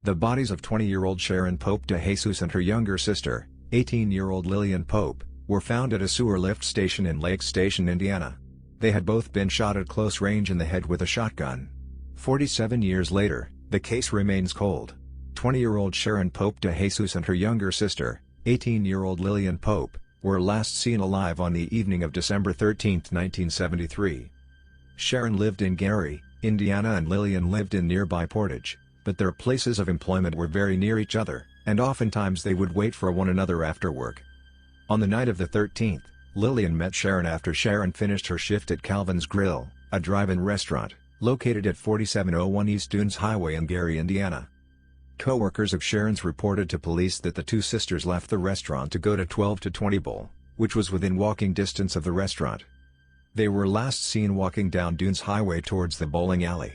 The bodies of 20-year-old Sharon Pope de Jesus and her younger sister, 18-year-old Lillian Pope, were found at a sewer lift station in Lake Station, Indiana. They had both been shot at close range in the head with a shotgun. 47 years later, the case remains cold. 20-year-old Sharon Pope de Jesus and her younger sister, 18-year-old Lillian Pope, were last seen alive on the evening of December 13, 1973. Sharon lived in Gary, Indiana, and Lillian lived in nearby Portage, but their places of employment were very near each other, and oftentimes they would wait for one another after work. On the night of the 13th, Lillian met Sharon after Sharon finished her shift at Calvin's Grill, a drive-in restaurant, located at 4701 East Dunes Highway in Gary, Indiana. Co-workers of Sharon's reported to police that the two sisters left the restaurant to go to 12 to 20 Bowl, which was within walking distance of the restaurant. They were last seen walking down Dunes Highway towards the bowling alley.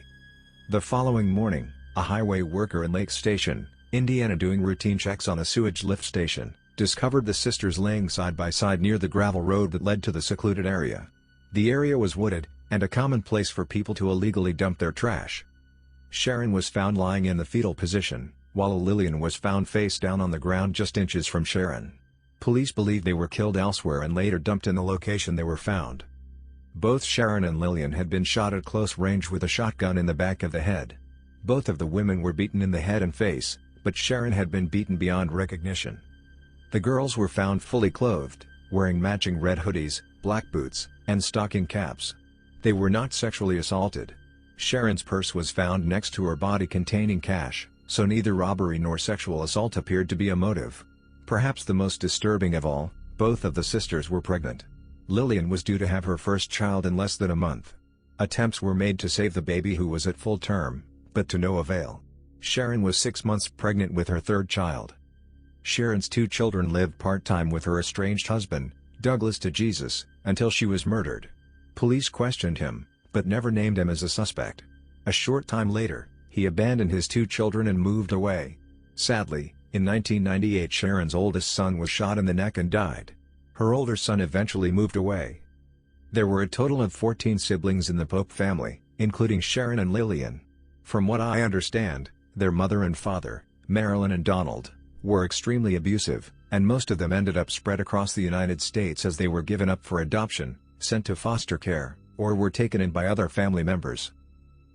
The following morning, a highway worker in Lake Station, Indiana, doing routine checks on a sewage lift station, discovered the sisters laying side by side near the gravel road that led to the secluded area. The area was wooded, and a common place for people to illegally dump their trash. Sharon was found lying in the fetal position, while Lillian was found face down on the ground just inches from Sharon. Police believe they were killed elsewhere and later dumped in the location they were found. Both Sharon and Lillian had been shot at close range with a shotgun in the back of the head. Both of the women were beaten in the head and face, but Sharon had been beaten beyond recognition. The girls were found fully clothed, wearing matching red hoodies, black boots, and stocking caps. They were not sexually assaulted. Sharon's purse was found next to her body containing cash, so neither robbery nor sexual assault appeared to be a motive. Perhaps the most disturbing of all, both of the sisters were pregnant. Lillian was due to have her first child in less than a month. Attempts were made to save the baby, who was at full term, but to no avail. Sharon was 6 months pregnant with her third child. Sharon's two children lived part-time with her estranged husband, Douglas de Jesus, until she was murdered. Police questioned him, but never named him as a suspect. A short time later, he abandoned his two children and moved away. Sadly, in 1998 Sharon's oldest son was shot in the neck and died. Her older son eventually moved away. There were a total of 14 siblings in the Pope family, including Sharon and Lillian. From what I understand, their mother and father, Marilyn and Donald, were extremely abusive, and most of them ended up spread across the United States as they were given up for adoption, sent to foster care, or were taken in by other family members.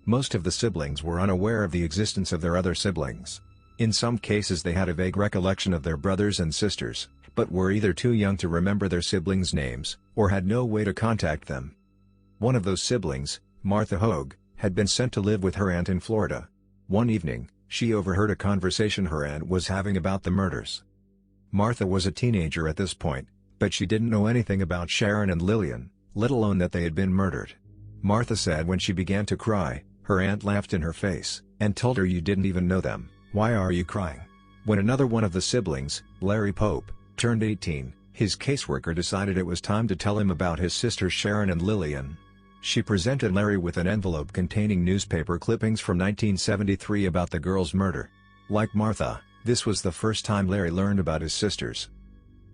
Most of the siblings were unaware of the existence of their other siblings. In some cases they had a vague recollection of their brothers and sisters, but were either too young to remember their siblings' names, or had no way to contact them. One of those siblings, Martha Hogue, had been sent to live with her aunt in Florida. One evening, she overheard a conversation her aunt was having about the murders. Martha was a teenager at this point, but she didn't know anything about Sharon and Lillian, let alone that they had been murdered. Martha said when she began to cry, her aunt laughed in her face, and told her, "You didn't even know them, why are you crying?" When another one of the siblings, Larry Pope, turned 18, his caseworker decided it was time to tell him about his sisters Sharon and Lillian. She presented Larry with an envelope containing newspaper clippings from 1973 about the girls' murder. Like Martha, this was the first time Larry learned about his sisters.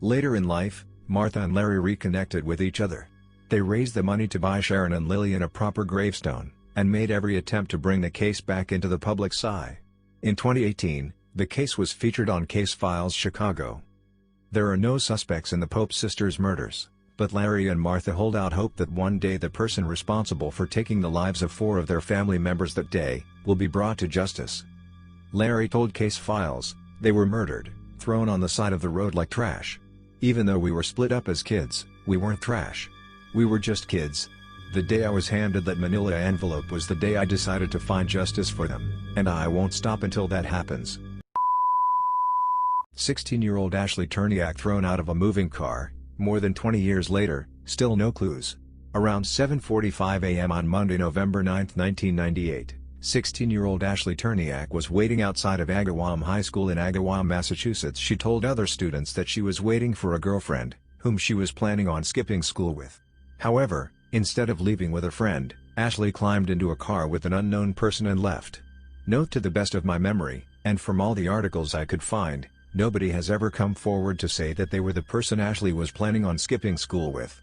Later in life, Martha and Larry reconnected with each other. They raised the money to buy Sharon and Lillian a proper gravestone, and made every attempt to bring the case back into the public's eye. In 2018, the case was featured on Case Files Chicago. There are no suspects in the Pope sisters' murders, but Larry and Martha hold out hope that one day the person responsible for taking the lives of 4 of their family members that day will be brought to justice. Larry told Case Files, "They were murdered, thrown on the side of the road like trash. Even though we were split up as kids, we weren't trash. We were just kids. The day I was handed that manila envelope was the day I decided to find justice for them, and I won't stop until that happens." 16-year-old Ashley Turney thrown out of a moving car. More than 20 years later, still no clues. Around 7:45 a.m. on Monday, November 9, 1998, 16-year-old Ashley Turney was waiting outside of Agawam High School in Agawam, Massachusetts. She told other students that she was waiting for a girlfriend, whom she was planning on skipping school with. However, instead of leaving with a friend, Ashley climbed into a car with an unknown person and left. Note: to the best of my memory, and from all the articles I could find, nobody has ever come forward to say that they were the person Ashley was planning on skipping school with.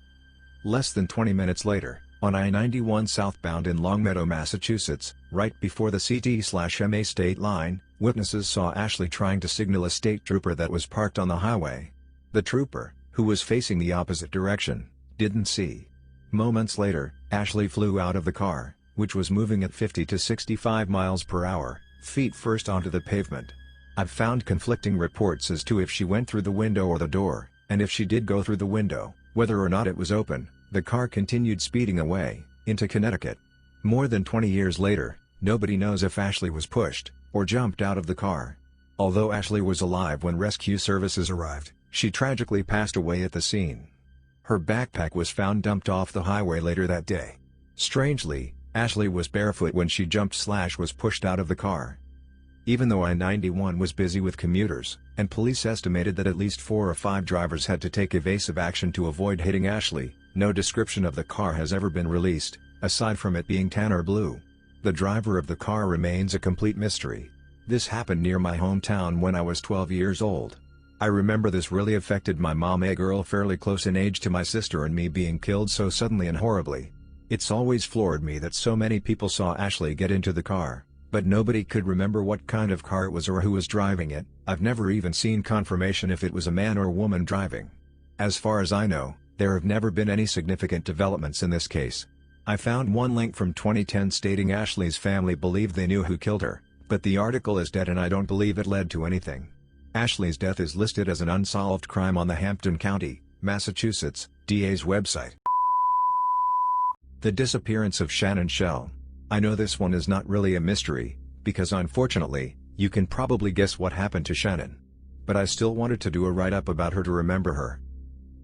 Less than 20 minutes later, on I-91 southbound in Longmeadow, Massachusetts, right before the CT/MA state line, Witnesses saw Ashley trying to signal a state trooper that was parked on the highway. The trooper, who was facing the opposite direction, didn't see. Moments later, Ashley flew out of the car, which was moving at 50 to 65 miles per hour, feet first onto the pavement. I've found conflicting reports as to if she went through the window or the door, and if she did go through the window, whether or not it was open. The car continued speeding away, into Connecticut. More than 20 years later, nobody knows if Ashley was pushed, or jumped out of the car. Although Ashley was alive when rescue services arrived, she tragically passed away at the scene. Her backpack was found dumped off the highway later that day. Strangely, Ashley was barefoot when she jumped/was pushed out of the car. Even though I-91 was busy with commuters, and police estimated that at least 4 or 5 drivers had to take evasive action to avoid hitting Ashley, no description of the car has ever been released, aside from it being tan or blue. The driver of the car remains a complete mystery. This happened near my hometown when I was 12 years old. I remember this really affected my mom, a girl fairly close in age to my sister and me, being killed so suddenly and horribly. It's always floored me that so many people saw Ashley get into the car, but nobody could remember what kind of car it was or who was driving it. I've never even seen confirmation if it was a man or woman driving. As far as I know, there have never been any significant developments in this case. I found one link from 2010 stating Ashley's family believed they knew who killed her, but the article is dead and I don't believe it led to anything. Ashley's death is listed as an unsolved crime on the Hampton County, Massachusetts, DA's website. The disappearance of Shannon Schell. I know this one is not really a mystery, because unfortunately, you can probably guess what happened to Shannon. But I still wanted to do a write-up about her to remember her.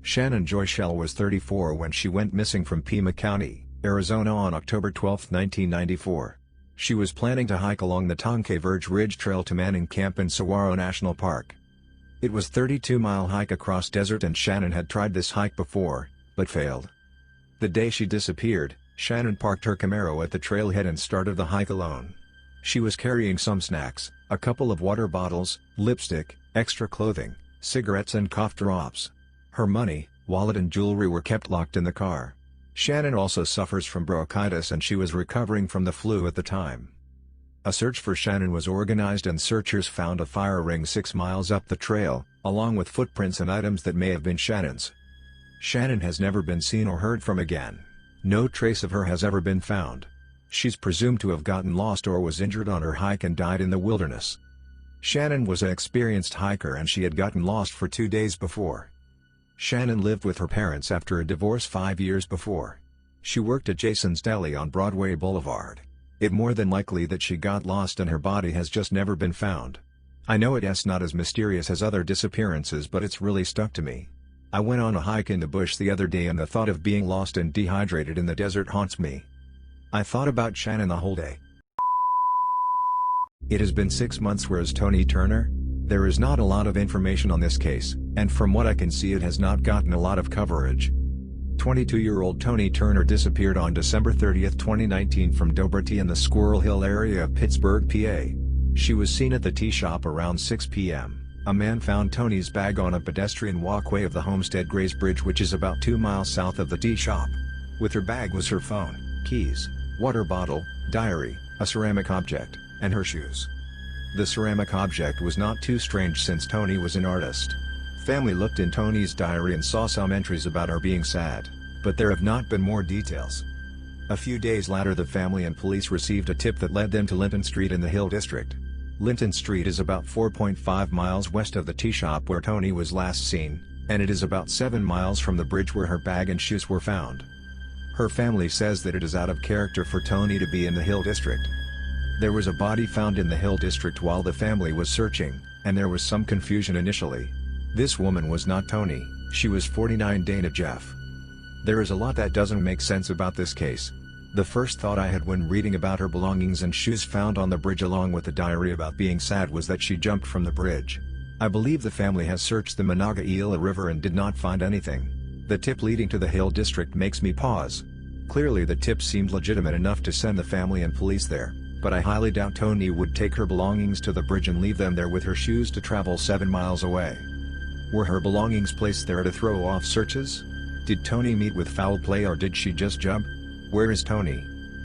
Shannon Joy Schell was 34 when she went missing from Pima County, Arizona on October 12, 1994. She was planning to hike along the Tonke Verge Ridge Trail to Manning Camp in Saguaro National Park. It was a 32-mile hike across desert and Shannon had tried this hike before, but failed. The day she disappeared, Shannon parked her Camaro at the trailhead and started the hike alone. She was carrying some snacks, a couple of water bottles, lipstick, extra clothing, cigarettes and cough drops. Her money, wallet and jewelry were kept locked in the car. Shannon also suffers from bronchitis and she was recovering from the flu at the time. A search for Shannon was organized and searchers found a fire ring 6 miles up the trail, along with footprints and items that may have been Shannon's. Shannon has never been seen or heard from again. No trace of her has ever been found. She's presumed to have gotten lost or was injured on her hike and died in the wilderness. Shannon was an experienced hiker and she had gotten lost for 2 days before. Shannon lived with her parents after a divorce 5 years before. She worked at Jason's Deli on Broadway Boulevard. It's more than likely that she got lost and her body has just never been found. I know it's not as mysterious as other disappearances, but it's really stuck to me. I went on a hike in the bush the other day and the thought of being lost and dehydrated in the desert haunts me. I thought about Shannon the whole day. It has been 6 months. Where is Tony Turner? There is not a lot of information on this case, and from what I can see it has not gotten a lot of coverage. 22-year-old Tony Turner disappeared on December 30, 2019 from Doberty in the Squirrel Hill area of Pittsburgh, PA. She was seen at the tea shop around 6 p.m. A man found Tony's bag on a pedestrian walkway of the Homestead Grace Bridge, which is about 2 miles south of the tea shop. With her bag was her phone, keys, water bottle, diary, a ceramic object, and her shoes. The ceramic object was not too strange since Tony was an artist. Family looked in Tony's diary and saw some entries about her being sad, but there have not been more details. A few days later the family and police received a tip that led them to Linton Street in the Hill District. Linton Street is about 4.5 miles west of the tea shop where Tony was last seen, and it is about 7 miles from the bridge where her bag and shoes were found. Her family says that it is out of character for Tony to be in the Hill District. There was a body found in the Hill District while the family was searching, and there was some confusion initially. This woman was not Tony, she was 49 Dana Jeff. There is a lot that doesn't make sense about this case. The first thought I had when reading about her belongings and shoes found on the bridge along with the diary about being sad was that she jumped from the bridge. I believe the family has searched the Monongahela River and did not find anything. The tip leading to the Hill District makes me pause. Clearly the tip seemed legitimate enough to send the family and police there, but I highly doubt Tony would take her belongings to the bridge and leave them there with her shoes to travel 7 miles away. Were her belongings placed there to throw off searches? Did Tony meet with foul play or did she just jump? Where is Tony?